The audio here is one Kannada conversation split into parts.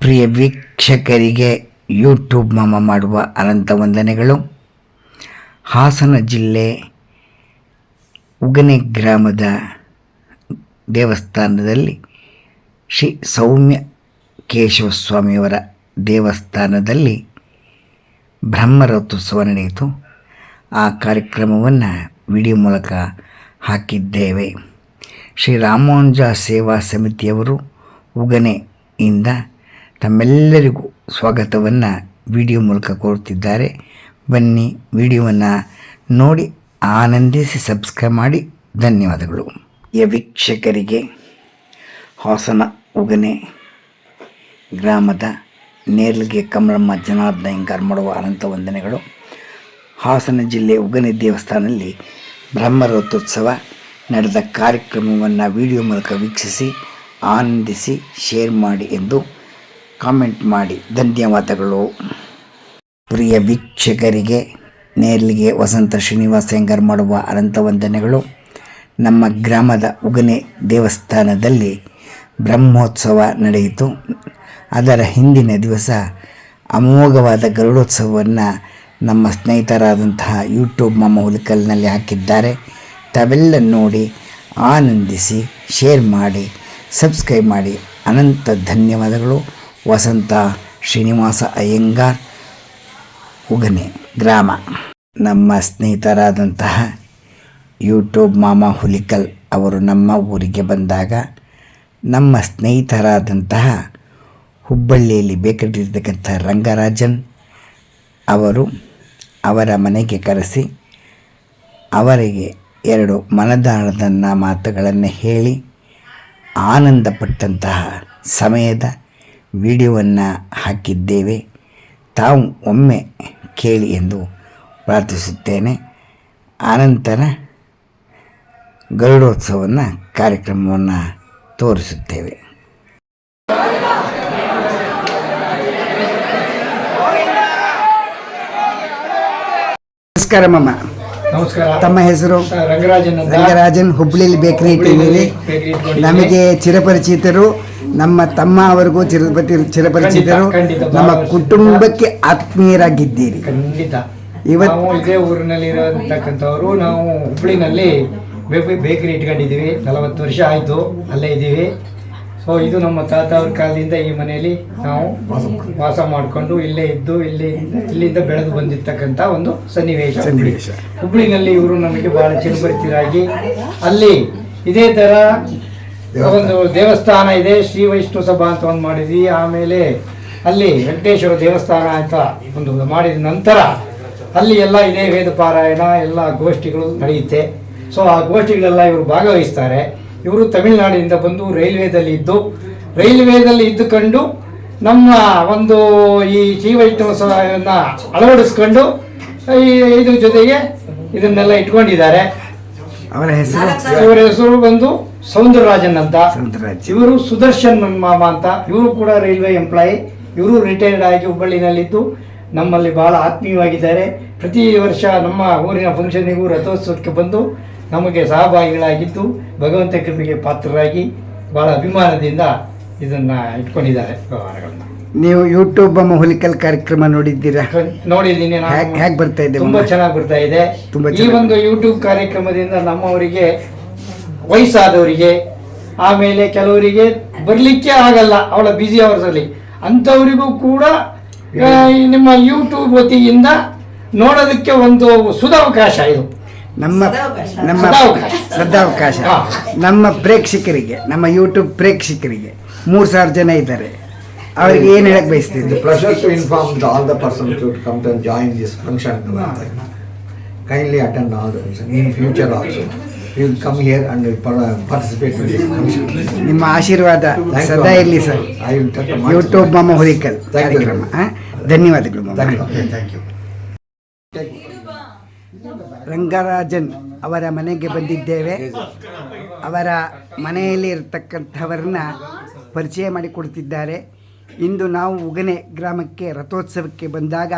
ಪ್ರಿಯ ವೀಕ್ಷಕರಿಗೆ ಯೂಟ್ಯೂಬ್ ಮಾಮ ಮಾಡುವ ಅನಂತ ವಂದನೆಗಳು. ಹಾಸನ ಜಿಲ್ಲೆ ಉಗನೆ ಗ್ರಾಮದ ದೇವಸ್ಥಾನದಲ್ಲಿ ಶ್ರೀ ಸೌಮ್ಯ ಕೇಶವ ಸ್ವಾಮಿಯವರ ದೇವಸ್ಥಾನದಲ್ಲಿ ಬ್ರಹ್ಮರಥೋತ್ಸವ ನಡೆಯಿತು. ಆ ಕಾರ್ಯಕ್ರಮವನ್ನು ವಿಡಿಯೋ ಮೂಲಕ ಹಾಕಿದ್ದೇವೆ. ಶ್ರೀ ರಾಮಾನುಜ ಸೇವಾ ಸಮಿತಿಯವರು ಉಗನೆಯಿಂದ ತಮ್ಮೆಲ್ಲರಿಗೂ ಸ್ವಾಗತವನ್ನು ವಿಡಿಯೋ ಮೂಲಕ ಕೋರುತ್ತಿದ್ದಾರೆ. ಬನ್ನಿ, ವಿಡಿಯೋವನ್ನು ನೋಡಿ ಆನಂದಿಸಿ ಸಬ್ಸ್ಕ್ರೈಬ್ ಮಾಡಿ. ಧನ್ಯವಾದಗಳು. ವೀಕ್ಷಕರಿಗೆ ಹಾಸನ ಉಗನೆ ಗ್ರಾಮದ ನೇರ್ಲಿಗೆ ಕಮಲಮ್ಮ ಜನಾರ್ದನ ಅಯ್ಯಂಗಾರ್ ಮಾಡುವ ಅನಂತ ವಂದನೆಗಳು. ಹಾಸನ ಜಿಲ್ಲೆ ಉಗನೆ ದೇವಸ್ಥಾನದಲ್ಲಿ ಬ್ರಹ್ಮರಥೋತ್ಸವ ನಡೆದ ಕಾರ್ಯಕ್ರಮವನ್ನು ವಿಡಿಯೋ ಮೂಲಕ ವೀಕ್ಷಿಸಿ ಆನಂದಿಸಿ ಶೇರ್ ಮಾಡಿ ಎಂದು ಕಾಮೆಂಟ್ ಮಾಡಿ. ಧನ್ಯವಾದಗಳು. ಪ್ರಿಯ ವೀಕ್ಷಕರಿಗೆ ನೇರ್ಲಿಗೆ ವಸಂತ ಶ್ರೀನಿವಾಸ ಅಯ್ಯಂಗಾರ್ ಮಾಡುವ ಅನಂತ ವಂದನೆಗಳು. ನಮ್ಮ ಗ್ರಾಮದ ಉಗನೆ ದೇವಸ್ಥಾನದಲ್ಲಿ ಬ್ರಹ್ಮೋತ್ಸವ ನಡೆಯಿತು. ಅದರ ಹಿಂದಿನ ದಿವಸ ಅಮೋಘವಾದ ಗರುಡೋತ್ಸವವನ್ನು ನಮ್ಮ ಸ್ನೇಹಿತರಾದಂತಹ ಯೂಟ್ಯೂಬ್ ಮಾಮ ಹುಲಿಕಲ್ನಲ್ಲಿ ಹಾಕಿದ್ದಾರೆ. ತಾವೆಲ್ಲ ನೋಡಿ ಆನಂದಿಸಿ ಶೇರ್ ಮಾಡಿ ಸಬ್ಸ್ಕ್ರೈಬ್ ಮಾಡಿ. ಅನಂತ ಧನ್ಯವಾದಗಳು. ವಸಂತ ಶ್ರೀನಿವಾಸ ಅಯ್ಯಂಗಾರ್, ಉಗನೆ ಗ್ರಾಮ. ನಮ್ಮ ಸ್ನೇಹಿತರಾದಂತಹ ಯೂಟ್ಯೂಬ್ ಮಾಮ ಹುಲಿಕಲ್ ಅವರು ನಮ್ಮ ಊರಿಗೆ ಬಂದಾಗ ನಮ್ಮ ಸ್ನೇಹಿತರಾದಂತಹ ಹುಬ್ಬಳ್ಳಿಯಲ್ಲಿ ಬೇಕಾಗಿರ್ತಕ್ಕಂಥ ರಂಗರಾಜನ್ ಅವರು ಅವರ ಮನೆಗೆ ಕರೆಸಿ ಅವರಿಗೆ 2 ಮನದಾಳದ ಮಾತುಗಳನ್ನು ಹೇಳಿ ಆನಂದಪಟ್ಟಂತಹ ಸಮಯದ ವಿಡಿಯೋವನ್ನು ಹಾಕಿದ್ದೇವೆ. ತಾವು ಒಮ್ಮೆ ಕೇಳಿ ಎಂದು ಪ್ರಾರ್ಥಿಸುತ್ತೇನೆ. ಆನಂತರ ಗರುಡೋತ್ಸವವನ್ನು ಕಾರ್ಯಕ್ರಮವನ್ನು ತೋರಿಸುತ್ತೇವೆ. ನಮಸ್ಕಾರ ಮಾಮ. ನಮಸ್ಕಾರ. ತಮ್ಮ ಹೆಸರು? ರಂಗರಾಜನ್. ಹುಬ್ಬಳ್ಳಿಯಲ್ಲಿ ಬೇಕರಿ ಇಟ್ಟಿದ್ದೀವಿ. ನಮಗೆ ಚಿರಪರಿಚಿತರು, ನಮ್ಮ ತಮ್ಮ ಅವರಿಗೂ ಚಿರಪರಿಚಿತರು, ನಮ್ಮ ಕುಟುಂಬಕ್ಕೆ ಆತ್ಮೀಯರಾಗಿದ್ದೀರಿ. ಖಂಡಿತ. ನಾವು ಇದೇ ಊರಿನಲ್ಲಿ ಇರತಕ್ಕಂಥವ್ರು. ನಾವು ಹುಬ್ಬಳ್ಳಿನಲ್ಲಿ ಬೇಕರಿ ಇಟ್ಕೊಂಡಿದ್ದೀವಿ. 40 ವರ್ಷ ಆಯಿತು ಅಲ್ಲೇ ಇದ್ದೀವಿ. ಸೊ ಇದು ನಮ್ಮ ತಾತ ಅವ್ರ ಕಾಲದಿಂದ ಈ ಮನೆಯಲ್ಲಿ ನಾವು ವಾಸ ಮಾಡಿಕೊಂಡು ಇಲ್ಲೇ ಇದ್ದು ಇಲ್ಲಿಂದ ಬೆಳೆದು ಬಂದಿರ್ತಕ್ಕಂಥ ಒಂದು ಸನ್ನಿವೇಶ. ಹುಬ್ಬಳ್ಳಿನಲ್ಲಿ ಇವರು ನಮಗೆ ಬಹಳ ಚಿರಪರಿಚಿತರಾಗಿ ಅಲ್ಲಿ ಇದೇ ಥರ ಒಂದು ದೇವಸ್ಥಾನ ಇದೆ, ಶ್ರೀ ವೈಷ್ಣವ ಸಭಾ ಅಂತ ಒಂದು ಮಾಡಿದ್ವಿ. ಆಮೇಲೆ ಅಲ್ಲಿ ವೆಂಕಟೇಶ್ವರ ದೇವಸ್ಥಾನ ಅಂತ ಒಂದು ಮಾಡಿದ ನಂತರ ಅಲ್ಲಿ ಎಲ್ಲ ಇದೇ ವೇದ ಪಾರಾಯಣ ಎಲ್ಲ ಗೋಷ್ಠಿಗಳು ನಡೆಯುತ್ತೆ. ಸೊ ಆ ಗೋಷ್ಠಿಗಳೆಲ್ಲ ಇವರು ಭಾಗವಹಿಸ್ತಾರೆ. ಇವರು ತಮಿಳುನಾಡಿನಿಂದ ಬಂದು ರೈಲ್ವೇದಲ್ಲಿ ಇದ್ದುಕೊಂಡು ನಮ್ಮ ಒಂದು ಈ ಶ್ರೀ ವೈಷ್ಣವವನ್ನು ಅಳವಡಿಸ್ಕೊಂಡು ಇದ್ರ ಜೊತೆಗೆ ಇದನ್ನೆಲ್ಲ ಇಟ್ಕೊಂಡಿದ್ದಾರೆ. ಇವರ ಹೆಸರು ಬಂದು ಸೌಂದರರಾಜನ್ ಅಂತ. ಇವರು ಸುದರ್ಶನ್ ಮಾಮ ಅಂತ. ಇವರು ಕೂಡ ರೈಲ್ವೆ ಎಂಪ್ಲಾಯಿ. ಇವರು ರಿಟೈರ್ಡ್ ಆಗಿ ಹುಬ್ಬಳ್ಳಿನಲ್ಲಿದ್ದು ನಮ್ಮಲ್ಲಿ ಬಹಳ ಆತ್ಮೀಯವಾಗಿದ್ದಾರೆ. ಪ್ರತಿ ವರ್ಷ ನಮ್ಮ ಊರಿನ ಫಂಕ್ಷನ್ನಿಗೂ ರಥೋತ್ಸವಕ್ಕೆ ಬಂದು ನಮಗೆ ಸಹಭಾಗಿಗಳಾಗಿದ್ದು ಭಗವಂತ ಕೃಪೆಗೆ ಪಾತ್ರರಾಗಿ ಬಹಳ ಅಭಿಮಾನದಿಂದ ಇದನ್ನು ಇಟ್ಕೊಂಡಿದ್ದಾರೆ ವ್ಯವಹಾರಗಳನ್ನ. ನೀವು ಯೂಟ್ಯೂಬ್ ಮಾಮ ಹುಲಿಕಲ್ ಕಾರ್ಯಕ್ರಮ ನೋಡಿದ್ದೀರಾ? ನೋಡಿದ್ದೀನಿ. ಹೇಗೆ ಬರ್ತಾ ಇದೆ? ತುಂಬಾ ಚೆನ್ನಾಗಿ ಬರ್ತಾ ಇದೆ. ಈ ಒಂದು ಯೂಟ್ಯೂಬ್ ಕಾರ್ಯಕ್ರಮದಿಂದ ನಮ್ಮವರಿಗೆ, ವಯಸ್ಸಾದವರಿಗೆ, ಆಮೇಲೆ ಕೆಲವರಿಗೆ ಬರಲಿಕ್ಕೆ ಆಗಲ್ಲ ಅವಳ ಬ್ಯುಸಿ ಅವರ್ಸಲ್ಲಿ, ಅಂಥವರಿಗೂ ಕೂಡ ನಿಮ್ಮ ಯೂಟ್ಯೂಬ್ ವತಿಯಿಂದ ನೋಡೋದಕ್ಕೆ ಒಂದು ಸುಧಾವಕಾಶ ಇದು. ನಮ್ಮ ಸದಾವಕಾಶ. ನಮ್ಮ ಪ್ರೇಕ್ಷಕರಿಗೆ, ನಮ್ಮ ಯೂಟ್ಯೂಬ್ ಪ್ರೇಕ್ಷಕರಿಗೆ 3,000 ಜನ ಇದ್ದಾರೆ. ಅವರಿಗೆ ಏನು ಹೇಳಕ್ಕೆ ಬಯಸ್ತೀರಿ? Pleasure to inform all the persons to come and join this function. Kindly attend all the function. In future also, you will come here and participate in this function. ನಿಮ್ಮ ಆಶೀರ್ವಾದ ಸದಾ ಇರಲಿ ಸರ್. ಯೂಟ್ಯೂಬ್ ಮಾಮ ಹುಲಿಕಲ್ ಕಾರ್ಯಕ್ರಮ. ಧನ್ಯವಾದಗಳು ಮಾಮ. Thank you. ರಂಗರಾಜನ್ ಅವರ ಮನೆಗೆ ಬಂದಿದ್ದೇವೆ. ಅವರ ಮನೆಯಲ್ಲಿ ಇರತಕ್ಕಂಥವರನ್ನ ಪರಿಚಯ ಮಾಡಿಕೊಡ್ತಿದ್ದಾರೆ. ಇಂದು ನಾವು ಉಗನೆ ಗ್ರಾಮಕ್ಕೆ ರಥೋತ್ಸವಕ್ಕೆ ಬಂದಾಗ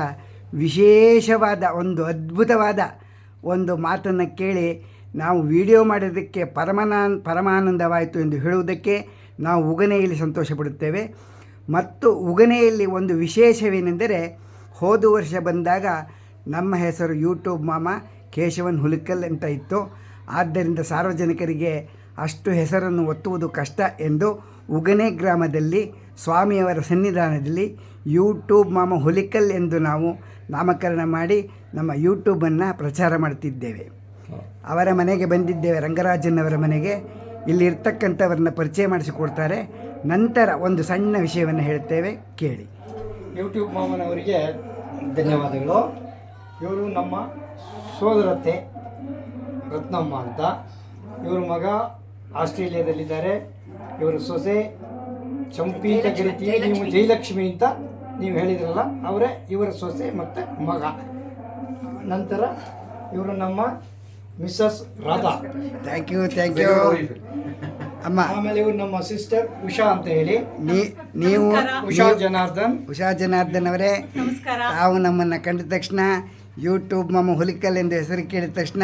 ವಿಶೇಷವಾದ ಒಂದು ಅದ್ಭುತವಾದ ಒಂದು ಮಾತನ್ನು ಕೇಳಿ ನಾವು ವಿಡಿಯೋ ಮಾಡೋದಕ್ಕೆ ಪರಮಾನಂದವಾಯಿತು ಎಂದು ಹೇಳುವುದಕ್ಕೆ ನಾವು ಉಗನೆಯಲ್ಲಿ ಸಂತೋಷ ಪಡುತ್ತೇವೆ. ಮತ್ತು ಉಗನೆಯಲ್ಲಿ ಒಂದು ವಿಶೇಷವೇನೆಂದರೆ ಹೋದ ವರ್ಷ ಬಂದಾಗ ನಮ್ಮ ಹೆಸರು ಯೂಟ್ಯೂಬ್ ಮಾಮ ಕೇಶವನ್ ಹುಲಿಕಲ್ ಅಂತ ಇತ್ತು. ಆದ್ದರಿಂದ ಸಾರ್ವಜನಿಕರಿಗೆ ಅಷ್ಟು ಹೆಸರನ್ನು ಒತ್ತುವುದು ಕಷ್ಟ ಎಂದು ಉಗನೆ ಗ್ರಾಮದಲ್ಲಿ ಸ್ವಾಮಿಯವರ ಸನ್ನಿಧಾನದಲ್ಲಿ ಯೂಟ್ಯೂಬ್ ಮಾಮ ಹುಲಿಕಲ್ ಎಂದು ನಾವು ನಾಮಕರಣ ಮಾಡಿ ನಮ್ಮ ಯೂಟ್ಯೂಬನ್ನು ಪ್ರಚಾರ ಮಾಡ್ತಿದ್ದೇವೆ. ಅವರ ಮನೆಗೆ ಬಂದಿದ್ದೇವೆ, ರಂಗರಾಜನ್ನವರ ಮನೆಗೆ. ಇಲ್ಲಿ ಇರ್ತಕ್ಕಂಥವ್ರನ್ನ ಪರಿಚಯ ಮಾಡಿಸಿಕೊಡ್ತಾರೆ. ನಂತರ ಒಂದು ಸಣ್ಣ ವಿಷಯವನ್ನು ಹೇಳ್ತೇವೆ, ಕೇಳಿ. ಯೂಟ್ಯೂಬ್ ಮಾಮನವರಿಗೆ ಧನ್ಯವಾದಗಳು. ಇವರು ನಮ್ಮ ಸೋದರತ್ತೆ ರತ್ನಮ್ಮ ಅಂತ. ಇವ್ರ ಮಗ ಆಸ್ಟ್ರೇಲಿಯಾದಲ್ಲಿದ್ದಾರೆ. ಇವರು ಸೊಸೆ ಚಂಪಿ ಅಂತ ಕರಿತೀವಿ, ನೀವು ಜಯಲಕ್ಷ್ಮಿ ಅಂತ ನೀವು ಹೇಳಿದ್ರಲ್ಲ, ಅವರೇ ಇವರ ಸೊಸೆ ಮತ್ತು ಮಗ. ನಂತರ ಇವರು ನಮ್ಮ ಮಿಸ್ಸಸ್ ರಾಧಾ. ಥ್ಯಾಂಕ್ ಯು ಅಮ್ಮ. ಆಮೇಲೆ ಇವರು ನಮ್ಮ ಸಿಸ್ಟರ್ ಉಷಾ ಅಂತ ಹೇಳಿ. ನೀವು ಉಷಾ ಜನಾರ್ದನ್ ಅವರೇ, ತಾವು ನಮ್ಮನ್ನು ಕಂಡ ತಕ್ಷಣ ಯೂಟ್ಯೂಬ್ ಮಾಮ ಹುಲಿಕಲ್ ಎಂದು ಹೆಸರು ಕೇಳಿದ ತಕ್ಷಣ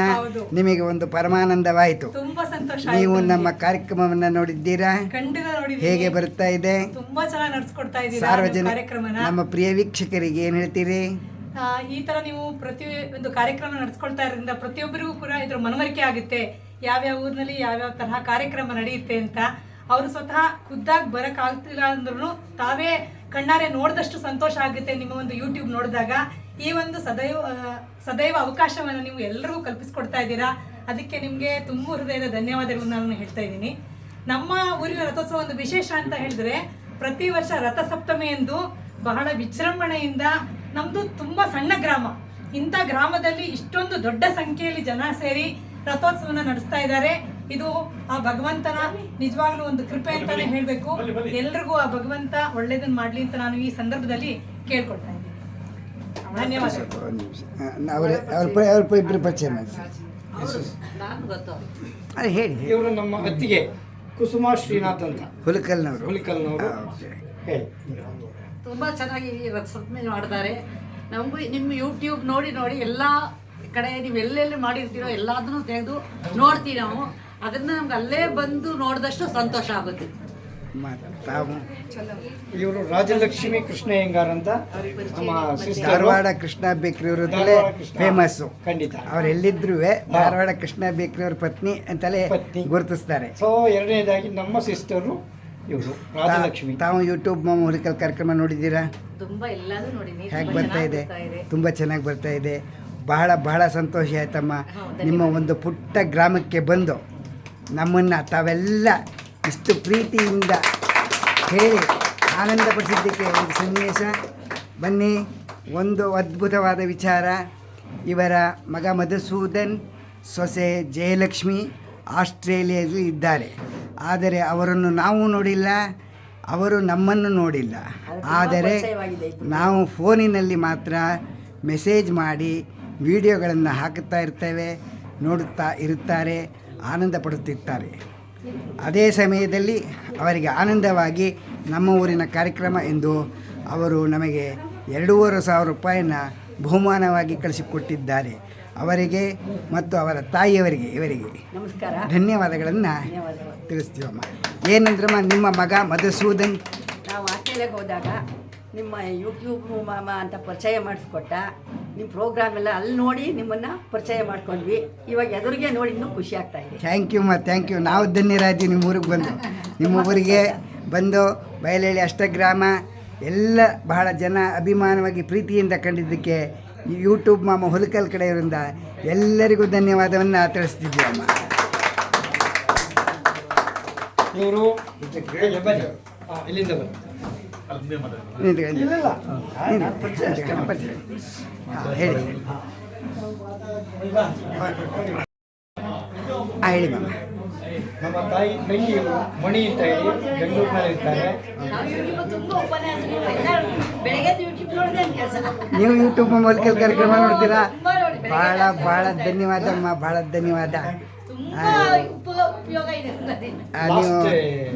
ನಿಮಗೆ ಒಂದು ಪರಮಾನಂದವಾಯಿತು. ತುಂಬಾ ಸಂತೋಷ. ನೀವು ನಮ್ಮ ಕಾರ್ಯಕ್ರಮವನ್ನು ನೋಡಿದ್ದೀರಾ? ಹೇಗೆ ಬರ್ತಾ ಇದೆ? ತುಂಬಾ ಚೆನ್ನಾಗಿ ನಡೆಸ್ಕೊಡ್ತಾ ಇದ್ದೀರಾ ಸಾರ್ವಜನಿಕ ನಮ್ಮ ಪ್ರಿಯ ವೀಕ್ಷಕರಿಗೆ ಏನು ಹೇಳ್ತೀರಿ? ಈ ತರ ನೀವು ಪ್ರತಿ ಒಂದು ಕಾರ್ಯಕ್ರಮ ನಡೆಸ್ಕೊಳ್ತಾ ಇರೋದ್ರಿಂದ ಪ್ರತಿಯೊಬ್ಬರಿಗೂ ಕೂಡ ಇದ್ರ ಮನವರಿಕೆ ಆಗುತ್ತೆ, ಯಾವ್ಯಾವ ಊರಿನಲ್ಲಿ ಯಾವ್ಯಾವ ತರಹ ಕಾರ್ಯಕ್ರಮ ನಡೆಯುತ್ತೆ ಅಂತ. ಅವರು ಸ್ವತಃ ಖುದ್ದಾಗಿ ಬರಕ್ ಆಗ್ತಿಲ್ಲ ಅಂದ್ರೂ ತಾವೇ ಕಣ್ಣಾರೆ ನೋಡಿದಷ್ಟು ಸಂತೋಷ ಆಗುತ್ತೆ ನಿಮ್ಮ ಒಂದು ಯೂಟ್ಯೂಬ್ ನೋಡಿದಾಗ. ಈ ಒಂದು ಸದೈವ ಅವಕಾಶವನ್ನು ನೀವು ಎಲ್ಲರಿಗೂ ಕಲ್ಪಿಸ್ಕೊಡ್ತಾ ಇದ್ದೀರಾ. ಅದಕ್ಕೆ ನಿಮಗೆ ತುಂಬ ಹೃದಯದ ಧನ್ಯವಾದಗಳನ್ನು ನಾನು ಹೇಳ್ತಾ ಇದ್ದೀನಿ. ನಮ್ಮ ಊರಿನ ರಥೋತ್ಸವ ಒಂದು ವಿಶೇಷ ಅಂತ ಹೇಳಿದ್ರೆ, ಪ್ರತಿ ವರ್ಷ ರಥಸಪ್ತಮಿ ಎಂದು ಬಹಳ ವಿಜೃಂಭಣೆಯಿಂದ, ನಮ್ಮದು ತುಂಬ ಸಣ್ಣ ಗ್ರಾಮ, ಇಂಥ ಗ್ರಾಮದಲ್ಲಿ ಇಷ್ಟೊಂದು ದೊಡ್ಡ ಸಂಖ್ಯೆಯಲ್ಲಿ ಜನ ಸೇರಿ ರಥೋತ್ಸವನ ನಡೆಸ್ತಾ ಇದ್ದಾರೆ. ಇದು ಆ ಭಗವಂತನ ನಿಜವಾಗ್ಲೂ ಒಂದು ಕೃಪೆ ಅಂತಾನೆ ಹೇಳಬೇಕು. ಎಲ್ರಿಗೂ ಆ ಭಗವಂತ ಒಳ್ಳೇದನ್ನ ಮಾಡಲಿ ಅಂತ ನಾನು ಈ ಸಂದರ್ಭದಲ್ಲಿ ಕೇಳ್ಕೊಳ್ತಾ ಇದ್ದೀನಿ. ಇಬ್ಬರು ಪರಿಚಯ ಹೇಳಿ. ಇವರು ನಮ್ಮ ಅತ್ತಿಗೆ ಕುಸುಮಾ ಶ್ರೀನಾಥ್ ಅಂತ, ಹುಲಿಕಲ್ನವರು. ತುಂಬ ಚೆನ್ನಾಗಿ ರಥಸಪ್ತಮಿ ಮಾಡ್ತಾರೆ. ನಮಗೂ ನಿಮ್ಮ ಯೂಟ್ಯೂಬ್ ನೋಡಿ ಎಲ್ಲ ಕಡೆ ನೀವು ಎಲ್ಲೆಲ್ಲಿ ಮಾಡಿರ್ತೀರೋ ಎಲ್ಲದನ್ನು ತೆಗೆದು ನೋಡ್ತೀವಿ ನಾವು. ಅದನ್ನ ನಮ್ಗೆ ಅಲ್ಲೇ ಬಂದು ನೋಡಿದಷ್ಟು ಸಂತೋಷ ಆಗುತ್ತೆ. ಇವರು ರಾಜಲಕ್ಷ್ಮಿ ಕೃಷ್ಣ ಹೆಂಗಾರ್ ಅಂತ ನಮ್ಮ ಸಿಸ್ಟರ್. ಧಾರವಾಡ ಕೃಷ್ಣ ಬೇಕ್ರಿ ಅವರಲ್ಲೇ ಫೇಮಸ್. ಖಂಡಿತ ಅವ್ರು ಎಲ್ಲಿದ್ರು ಧಾರವಾಡ ಕೃಷ್ಣ ಬೇಕ್ರಿ ಅವ್ರ ಪತ್ನಿ ಅಂತಲೇ ಗುರುತಿಸ್ತಾರೆ. ಸೊ ಎರಡನೇದಾಗಿ ನಮ್ಮ ಸಿಸ್ಟರು ಇವರು ರಾಜಲಕ್ಷ್ಮಿ. ತಾವು ಯೂಟ್ಯೂಬ್ ಮಾಮ ಹುಲಿಕಲ್ ಕಾರ್ಯಕ್ರಮ ನೋಡಿದ್ದೀರಾ? ತುಂಬಾ ಎಲ್ಲಾನು ನೋಡಿದ್ದೀನಿ. ಹೇಗೆ ಬರ್ತಾ ಇದೆ? ತುಂಬ ಚೆನ್ನಾಗಿ ಬರ್ತಾ ಇದೆ. ಬಹಳ ಸಂತೋಷ ಆಯ್ತಮ್ಮ. ನಿಮ್ಮ ಒಂದು ಪುಟ್ಟ ಗ್ರಾಮಕ್ಕೆ ಬಂದು ನಮ್ಮನ್ನು ತಾವೆಲ್ಲ ಇಷ್ಟು ಪ್ರೀತಿಯಿಂದ ಹೇಳಿ ಆನಂದಪಡಿಸಿದ್ದಕ್ಕೆ ಒಂದು ಸನ್ನಿವೇಶ. ಬನ್ನಿ, ಒಂದು ಅದ್ಭುತವಾದ ವಿಚಾರ. ಇವರ ಮಗ ಮಧುಸೂದನ್, ಸೊಸೆ ಜಯಲಕ್ಷ್ಮಿ ಆಸ್ಟ್ರೇಲಿಯಾದಲ್ಲಿ ಇದ್ದಾರೆ. ಆದರೆ ಅವರನ್ನು ನಾವು ನೋಡಿಲ್ಲ, ಅವರು ನಮ್ಮನ್ನು ನೋಡಿಲ್ಲ. ಆದರೆ ನಾವು ಫೋನಿನಲ್ಲಿ ಮಾತ್ರ ಮೆಸೇಜ್ ಮಾಡಿ ವಿಡಿಯೋಗಳನ್ನು ಹಾಕುತ್ತಾ ಇರ್ತೇವೆ, ನೋಡುತ್ತಾ ಇರುತ್ತಾರೆ, ಆನಂದ ಪಡುತ್ತಿರ್ತಾರೆ. ಅದೇ ಸಮಯದಲ್ಲಿ ಅವರಿಗೆ ಆನಂದವಾಗಿ ನಮ್ಮ ಊರಿನ ಕಾರ್ಯಕ್ರಮ ಎಂದು ಅವರು ನಮಗೆ 2,500 ರೂಪಾಯಿನ ಬಹುಮಾನವಾಗಿ ಕಳಿಸಿಕೊಟ್ಟಿದ್ದಾರೆ. ಅವರಿಗೆ ಮತ್ತು ಅವರ ತಾಯಿಯವರಿಗೆ ಇವರಿಗೆ ನಮಸ್ಕಾರ, ಧನ್ಯವಾದಗಳನ್ನು ತಿಳಿಸ್ತೀವಮ್ಮ. ಏನಂದ್ರಮ್ಮ, ನಿಮ್ಮ ಮಗ ಮಧುಸೂದನ್ ನಾವು ಆಸ್ಟ್ರೇಲಿಯಾಗೆ ಹೋದಾಗ ನಿಮ್ಮ ಯೂಟ್ಯೂಬ್ ಮಾಮ ಅಂತ ಪರಿಚಯ ಮಾಡಿಸ್ಕೊಟ್ಟ. ನಿಮ್ಮ ಪ್ರೋಗ್ರಾಮ್ ಎಲ್ಲ ಅಲ್ಲಿ ನೋಡಿ ನಿಮ್ಮನ್ನು ಪರಿಚಯ ಮಾಡ್ಕೊಂಡ್ವಿ. ಇವಾಗ ಎದುರಿಗೆ ನೋಡಿ ಇನ್ನೂ ಖುಷಿ ಆಗ್ತಾ ಇದೆ. Thank you. ನಾವು ಧನ್ಯರಾದ್ವಿ ನಿಮ್ಮ ಊರಿಗೆ ಬಂದು. ನಿಮ್ಮ ಊರಿಗೆ ಬಂದು ಬಯಲಹಳ್ಳಿ ಅಷ್ಟಗ್ರಾಮ ಎಲ್ಲ ಬಹಳ ಜನ ಅಭಿಮಾನವಾಗಿ ಪ್ರೀತಿಯಿಂದ ಕಂಡಿದ್ದಕ್ಕೆ ಯೂಟ್ಯೂಬ್ ಮಾಮ ಹುಲಿಕಲ್ ಕಡೆಯವರಿಂದ ಎಲ್ಲರಿಗೂ ಧನ್ಯವಾದವನ್ನು ತಿಳಿಸ್ತಿದ್ದೀವಮ್ಮ. ಇವರು ಇಲ್ಲಿಂದ ಬನ್ನಿ. ಹೇಳಿ ಹೇಳಿ ಮಾಮ. ನಮ್ಮ ತಾಯಿ ತಂಗಿಯವರು ಮಣಿ ಅಂತ ಹೇಳಿ ಬೆಂಗಳೂರಿನಲ್ಲಿ ಇರ್ತಾರೆ. ನೀವು ಯೂಟ್ಯೂಬ್ ಹುಲಿಕಲ್ ಕಾರ್ಯಕ್ರಮ ನೋಡ್ತೀರಾ? ಭಾಳ ಧನ್ಯವಾದಮ್ಮ, ಭಾಳ ಧನ್ಯವಾದ. ನೀವು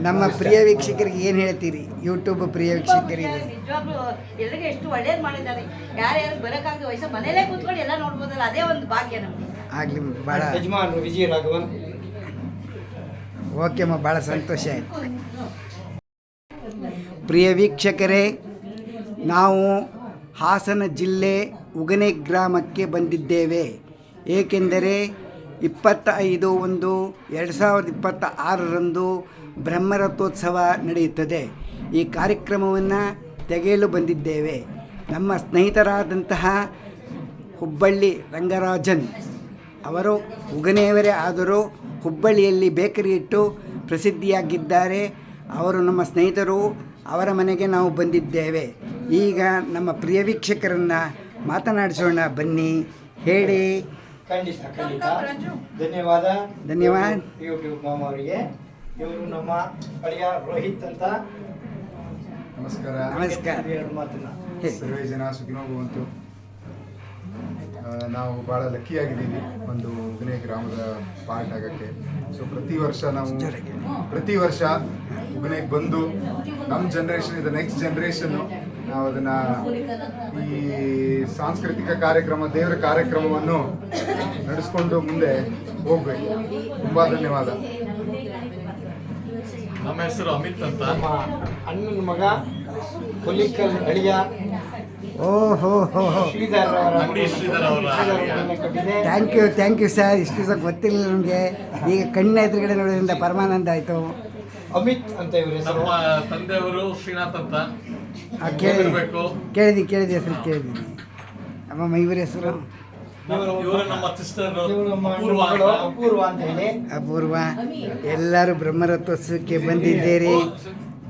ನಮ್ಮ ಪ್ರಿಯ ವೀಕ್ಷಕರಿಗೆ ಏನು ಹೇಳ್ತೀರಿ? ಯೂಟ್ಯೂಬ್ ಪ್ರಿಯ ವೀಕ್ಷಕರಿಗೆ ನಿಜವಾಗ್ಲೂ ಎಲ್ಲರಿಗೆ ಎಷ್ಟು ಒಳ್ಳೇದು ಮಾಡಿದ್ದಾರೆ. ಯಾರ್ಯಾರು ಬರೋಕ್ಕಾಗದೆ ವಯಸ್ಸು ಮನೇಲೇ ಕೂತ್ಕೊಂಡು ಎಲ್ಲ ನೋಡ್ಬೋದಲ್ಲ, ಅದೇ ಒಂದು ಭಾಗ್ಯ ನಮಗೆ. ಆಗಲಿ, ಭಾಳ ಯಜಮಾನರು ವಿಜಯ ರಾಘವನ್. ಓಕೆಮ್ಮ, ಭಾಳ ಸಂತೋಷ ಆಯಿತು. ಪ್ರಿಯ ವೀಕ್ಷಕರೇ, ನಾವು ಹಾಸನ ಜಿಲ್ಲೆ ಉಗನೆ ಗ್ರಾಮಕ್ಕೆ ಬಂದಿದ್ದೇವೆ. ಏಕೆಂದರೆ 25/1/2026 ಬ್ರಹ್ಮರಥೋತ್ಸವ ನಡೆಯುತ್ತದೆ. ಈ ಕಾರ್ಯಕ್ರಮವನ್ನು ತೆಗೆಯಲು ಬಂದಿದ್ದೇವೆ. ನಮ್ಮ ಸ್ನೇಹಿತರಾದಂತಹ ಹುಬ್ಬಳ್ಳಿ ರಂಗರಾಜನ್ ಅವರು ಉಗನೆಯವರೇ ಆದರೂ ಹುಬ್ಬಳ್ಳಿಯಲ್ಲಿ ಬೇಕರಿ ಇಟ್ಟು ಪ್ರಸಿದ್ಧಿಯಾಗಿದ್ದಾರೆ. ಅವರು ನಮ್ಮ ಸ್ನೇಹಿತರು, ಅವರ ಮನೆಗೆ ನಾವು ಬಂದಿದ್ದೇವೆ. ಈಗ ನಮ್ಮ ಪ್ರಿಯ ವೀಕ್ಷಕರನ್ನು ಮಾತನಾಡಿಸೋಣ, ಬನ್ನಿ, ಹೇಳಿ. ಖಂಡಿತ ಧನ್ಯವಾದ ಯೂಟ್ಯೂಬ್ ಮಾಮ ಅವರಿಗೆ. ಇವರು ನಮ್ಮ ಅಳಿಯ ರೋಹಿತ್ ಅಂತ. ನಮಸ್ಕಾರ. ಎರಡು ಮಾತನ್ನ ಸರ್ವೇ ಜನ ಸುಖಿನೋ ಭವಂತು. ನಾವು ಭಾಳ ಲಕ್ಕಿಯಾಗಿದ್ದೀವಿ ಒಂದು ಉಗನೆ ಗ್ರಾಮದ ಪಾರ್ಟ್ ಆಗೋಕ್ಕೆ. ಸೊ ಪ್ರತಿ ವರ್ಷ ಉಗನೆಗೆ ಬಂದು ನಮ್ಮ ಜನ್ರೇಷನ್ ಇದು ನೆಕ್ಸ್ಟ್ ಜನ್ರೇಷನ್ನು ನಾವು ಅದನ್ನು ಈ ಸಾಂಸ್ಕೃತಿಕ ಕಾರ್ಯಕ್ರಮ, ದೇವರ ಕಾರ್ಯಕ್ರಮವನ್ನು ನಡೆಸ್ಕೊಂಡು ಮುಂದೆ ಹೋಗ್ಬೇಕು. ತುಂಬ ಧನ್ಯವಾದ. ನಮ್ಮ ಹೆಸರು ಅಮಿತ್ ಅಂತ. ನಮ್ಮ ಅಣ್ಣನ ಮಗ ಹುಲಿಕಲ್ ಅಳಿಯ ಓಹೋ ಶ್ರೀಧರ್ ಅವರ ಥ್ಯಾಂಕ್ ಯು ಸರ್. ಇಷ್ಟು ದಿವಸ ಗೊತ್ತಿಲ್ಲ ನಮಗೆ. ಈಗ ಕಣ್ಣ ಎದುರುಗಡೆ ನೋಡೋದ್ರಿಂದ ಪರಮಾನಂದ ಆಯಿತು. ಅಮಿತ್ ಅಂತ ಇವ್ರ ಹೆಸರು. ನಮ್ಮ ತಂದೆಯವರು ಶ್ರೀನಾಥ್ ಅಂತ. ಕೇಳಿದಿ ಹೆಸರು ಕೇಳಿದ್ದೀನಿ. ಅಮ್ಮಮ್ಮ ಇವ್ರ ಹೆಸರು ಇವರು ನಮ್ಮ ಸಿಸ್ಟರ್ ಇವ್ರು ನಮ್ಮ ಅಪೂರ್ವ ಅಂತ ಹೇಳಿ. ಅಪೂರ್ವ. ಎಲ್ಲರೂ ಬ್ರಹ್ಮರಥೋತ್ಸವಕ್ಕೆ ಬಂದಿದ್ದೀರಿ.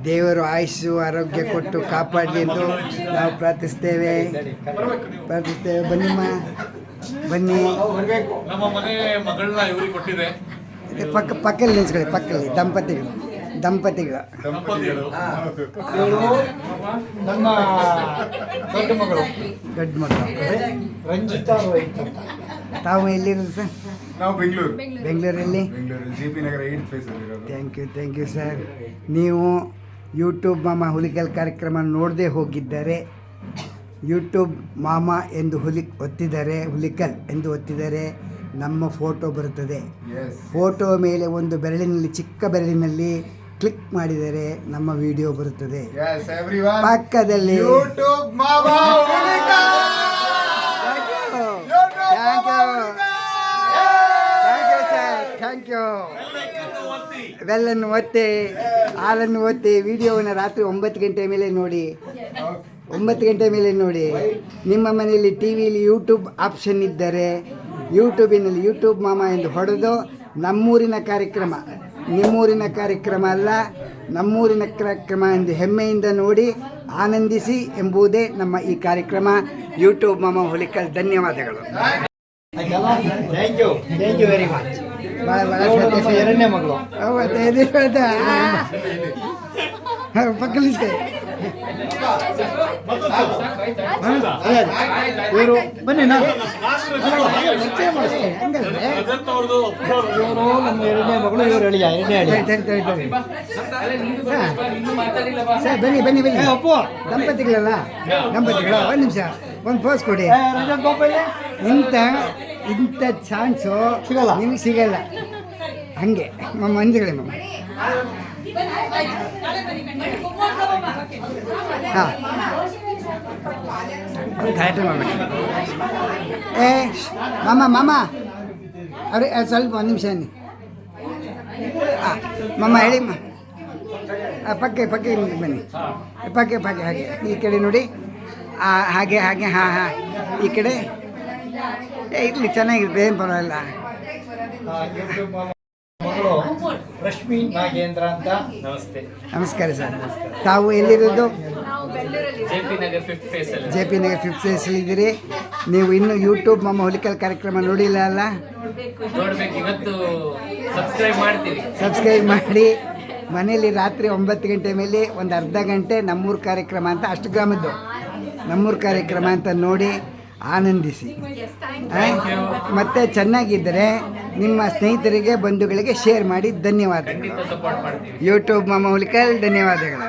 ದೇವರು ಆಯುಷು ಆರೋಗ್ಯ ಕೊಟ್ಟು ಕಾಪಾಡಲಿ ಎಂದು ನಾವು ಪ್ರಾರ್ಥಿಸ್ತೇವೆ. ಬನ್ನಿ. ನಮ್ಮ ಮನೆ ಮಗಳನ್ನ ಇವ್ರಿಗೆ ಕೊಟ್ಟಿದೆ. ಪಕ್ಕದಲ್ಲಿ ನಿಲ್ಸ್ಕೊಳ್ಳಿ, ಪಕ್ಕದಲ್ಲಿ ದಂಪತಿಗಳು. ಇವರು ನಮ್ಮ ದೊಡ್ಡ ಮಗಳು ರಂಜಿತಾ ರೋಹಿತ್ ಅಂತ. ತಾವು ಎಲ್ಲಿರೋದು ಸರ್? ನಾವು ಬೆಂಗಳೂರಲ್ಲಿ JP ನಗರ 8th phase ಅಲ್ಲಿರೋದು. Thank you sir. ನೀವು ಯೂಟ್ಯೂಬ್ ಮಾಮ ಹುಲಿಕಲ್ ಕಾರ್ಯಕ್ರಮ ನೋಡದೆ ಹೋಗಿದ್ದರೆ ಯೂಟ್ಯೂಬ್ ಮಾಮ ಎಂದು ಹುಲಿಕಲ್ ಎಂದು ಒತ್ತಿದರೆ ನಮ್ಮ ಫೋಟೋ ಬರುತ್ತದೆ. Yes. ಫೋಟೋ ಮೇಲೆ ಒಂದು ಚಿಕ್ಕ ಬೆರಳಿನಲ್ಲಿ ಕ್ಲಿಕ್ ಮಾಡಿದರೆ ನಮ್ಮ ವಿಡಿಯೋ ಬರುತ್ತದೆ. Yes, everyone. ಪಕ್ಕದಲ್ಲಿ YouTube Mama Hulikal. Thank you. ಬೆಲ್ಲನ್ನು ಒತ್ತಿ, ಹಾಲನ್ನು ಒತ್ತಿ, ವಿಡಿಯೋವನ್ನು ರಾತ್ರಿ 9 ಗಂಟೆ ಮೇಲೆ ನೋಡಿ. 9 ಗಂಟೆ ಮೇಲೆ ನೋಡಿ. ನಿಮ್ಮ ಮನೆಯಲ್ಲಿ ಟಿವಿಯಲ್ಲಿ ಯೂಟ್ಯೂಬ್ ಆಪ್ಷನ್ ಇದ್ದರೆ ಯೂಟ್ಯೂಬಿನಲ್ಲಿ ಯೂಟ್ಯೂಬ್ ಮಾಮ ಎಂದು ಹೊಡೆದು ನಮ್ಮೂರಿನ ಕಾರ್ಯಕ್ರಮ, ನಿಮ್ಮೂರಿನ ಕಾರ್ಯಕ್ರಮ ಅಲ್ಲ, ನಮ್ಮೂರಿನ ಕಾರ್ಯಕ್ರಮ ಎಂದು ಹೆಮ್ಮೆಯಿಂದ ನೋಡಿ ಆನಂದಿಸಿ ಎಂಬುದೇ ನಮ್ಮ ಈ ಕಾರ್ಯಕ್ರಮ. ಯೂಟ್ಯೂಬ್ ಮಾಮ ಹುಲಿಕಲ್. ಧನ್ಯವಾದಗಳು. Thank you very much. ಎರಡನೇ ಮಗಳು ಪಕ್ಕದಲ್ಲಿ ಇವರು ಬನ್ನಿ. ಇವರು ನಮ್ಮ ಎರಡನೇ ಮಗಳು, ಇವರು ಅಳಿಯ. ಸರ್ ಬನ್ನಿ. ಅಪ್ಪು ದಂಪತಿಗಳು ಒಂದು ನಿಮಿಷ, ಒಂದು ಪೋಸ್ ಕೊಡಿ. ಇಂಥ ಚಾನ್ಸು ನಿಮಗೆ ಸಿಗಲ್ಲ. ಹಂಗೆ ಮಂಜುಗಳೇ ಮಮ್ಮ. ಹಾಂ ಕರೆಕ್ಟ್ ಮಾಡಬೇಡಿ. ಮಾಮ ಅವ್ರೆ ಸ್ವಲ್ಪ ಒಂದು ನಿಮಿಷ ಅನ್ನಿ. ಹಾಂ ಮಮ್ಮ ಹೇಳಿ. ಪಕ್ಕೆ ಬನ್ನಿ. ಪಕ್ಕೆ ಹಾಗೆ ಈ ಕಡೆ ನೋಡಿ. ಹಾಗೆ ಹಾಂ ಈ ಕಡೆ ಇರಲಿ, ಚೆನ್ನಾಗಿರುತ್ತೆ, ಏನು ಪರವಾಗಿಲ್ಲ. ಮಗಳು ರಶ್ಮಿ ನಾಗೇಂದ್ರ ಅಂತ. ನಮಸ್ಕಾರ ಸರ್. ತಾವು ಎಲ್ಲಿರೋದು? JP ನಗರ್ 5th phase ಅಲ್ಲಿ. JP ನಗರ್ 5th phase ಇದ್ದೀರಿ. ನೀವು ಇನ್ನೂ ಯೂಟ್ಯೂಬ್ ಮಾಮ ಹುಲಿಕಲ್ ಕಾರ್ಯಕ್ರಮ ನೋಡಿಲ್ಲ ಅಲ್ಲ? ನೋಡ್ಬೇಕು, ಇವತ್ತು ಸಬ್ಸ್ಕ್ರೈಬ್ ಮಾಡಿ. ಮನೆಯಲ್ಲಿ ರಾತ್ರಿ 9 ಗಂಟೆ ಮೇಲೆ ಒಂದು ಅರ್ಧ ಗಂಟೆ ನಮ್ಮೂರು ಕಾರ್ಯಕ್ರಮ ಅಂತ, ಅಷ್ಟಗ್ರಾಮದ್ದು ನಮ್ಮೂರು ಕಾರ್ಯಕ್ರಮ ಅಂತ ನೋಡಿ ಆನಂದಿಸಿ. ಮತ್ತು ಚೆನ್ನಾಗಿದ್ದರೆ ನಿಮ್ಮ ಸ್ನೇಹಿತರಿಗೆ, ಬಂಧುಗಳಿಗೆ ಶೇರ್ ಮಾಡಿ. ಧನ್ಯವಾದಗಳು. ಯೂಟ್ಯೂಬ್ ಮಾಮ ಹುಲಿಕಲ್. ಧನ್ಯವಾದಗಳು.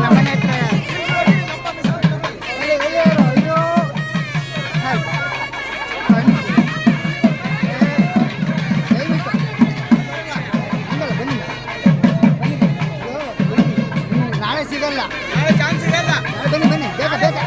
ನಮ್ಮನೆ ಹತ್ರ ನಾಳೆ ಸಿಗಲ್ಲ, ಬನ್ನಿ ಬನ್ನಿ ಬೇಗ ಬೇಗ.